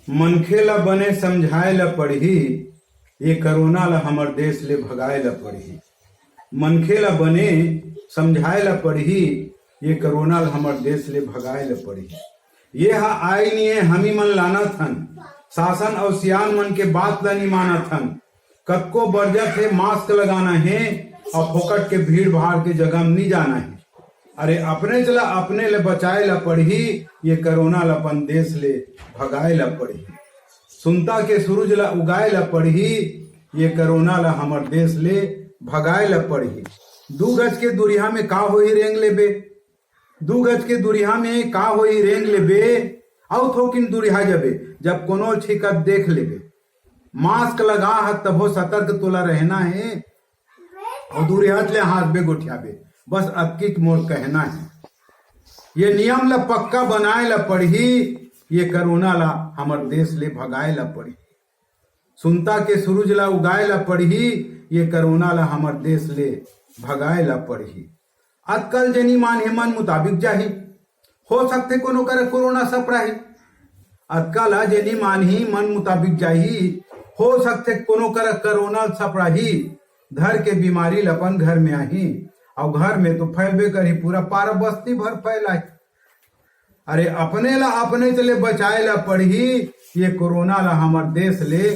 मनखे ला बने समझाए ला पड़ही, ये करोना ला हमर देश ले भगाए ला पड़ही। मनखे ला बने समझाए ला पड़ही, ये करोना ला हमर देश ले भगाए ला पड़ही। ये हा आई नहीं है, हम ही मन लाना थन, शासन और सियान मन के बात ला नहीं माना थन। कतको बरजत है मास्क लगाना है और फोकट के भीड़ भाड़ के जगह में नहीं जाना है। अरे अपने चला अपने ले बचाए ला पड़ही, ये करोना ला अपन देश ले भगाए ला पड़ही। सुनता के सूरज ला उगाए ला पड़ही, ये करोना ला हमर देश ले भगाए ला पड़ही। 2 गज के दूरिया में का होई रेंग लेबे, 2 गज के दूरिया में का होई रेंग लेबे, औ थोकिन दूरिया जबे जब कोनो छिकत देख लेबे। मास्क लगा है तभो सतर्क तोला रहना है, और दूरिया ले हाथ बे गुठियाबे, बस अतकी मोर कहना है। ये नियम ला पक्का बनाए ला पड़ही, ये करोना ला हमर देश ले भगाए ला पड़ही। सुनता के सूरज ला उगाए ला पड़ही, ये करोना ला हमर देश ले भगाए ला पड़ही। आजकल जनी मान हे मन मुताबिक जाही, हो सकते कोनो कर कोरोना सपराही। आजकल जनी मान ही मन मुताबिक जाही, हो सकते कोनो कर कोरोना सपराही। घर के बीमारी लपन घर में आही, और घर में तो फैलबे करी, पूरा पारा बस्ती भर फैलाई। अरे अपने ला अपने चले बचाए ला पड़ही, ये कोरोना ला हमर देश ले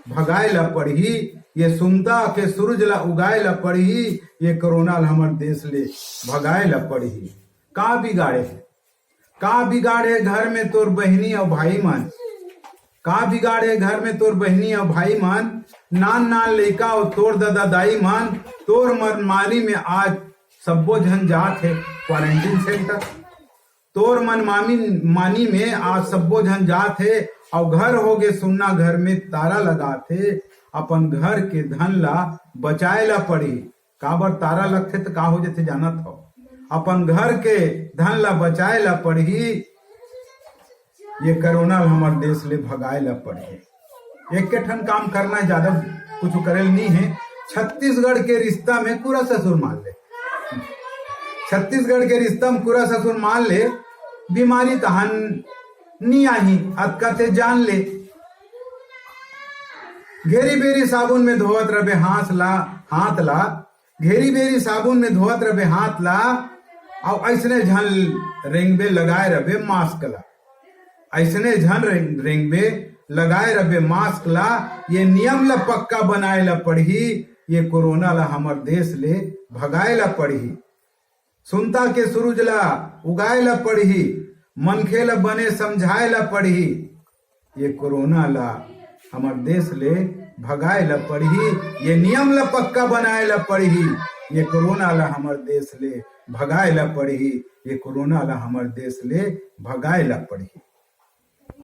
भगाए ला पड़ही। ये सुनता के सूरज ला उगाए ला पड़ही, ये कोरोना ला हमर देश ले भगाए ला पड़ही। का बिगाड़े है, का बिगाड़े घर में तोर बहनी और भाई मन, का बिगाड़े घर में तोर बहनी और भाई मन, नान नान लइका और तोर दादा दाई मन। तोर मनमानी में आज सबो झन जात है क्वारंटीन सेंटर, तोर मनमानी में आज सबो झन जात है, और घर हो गए सुन्ना, घर में तारा लगाते। अपन घर के धन ला बचाए ला पड़ी, काबर तारा लगते तो का हो जाते जानत हो। अपन घर के धन ला बचाए ला पड़ी, ये कोरोना हमर देश ले भगाए ला पड़ी। एक के ठन काम करना, ज्यादा कुछ करेल नहीं है। छत्तीसगढ़ के रिश्ता में पूरा ससुर मान ले, छत्तीसगढ़ के रिश्ता में पूरा ससुर मान ले, बीमारी तहन नहीं आई, अतकते जान ले। घेरी बेरी साबुन में धोवत रबे हाथ ला, घेरी बेरी साबुन में धोवत रबे हाथ ला, और ऐसने झन रेंगबे लगाए रबे मास्क ला, ऐसने झन रेंगबे लगाए रबे मास्क ला। ये नियम ला पक्का बनाए ला पड़ही, ये कोरोना ला हमर देश ले भगाए ला पड़ही। सुनता के सूरज ला उगाए ला पड़ही, मनखे ला बने समझाए ला पड़ही, ये कोरोना ला हमर देश ले भगाए ला पड़ही। ये नियम ला पक्का बनाए ला पड़ही, ये कोरोना ला हमर देश ले भगाए ला पड़ही, ये कोरोना ला हमर देश ले भगाए ला पड़ही।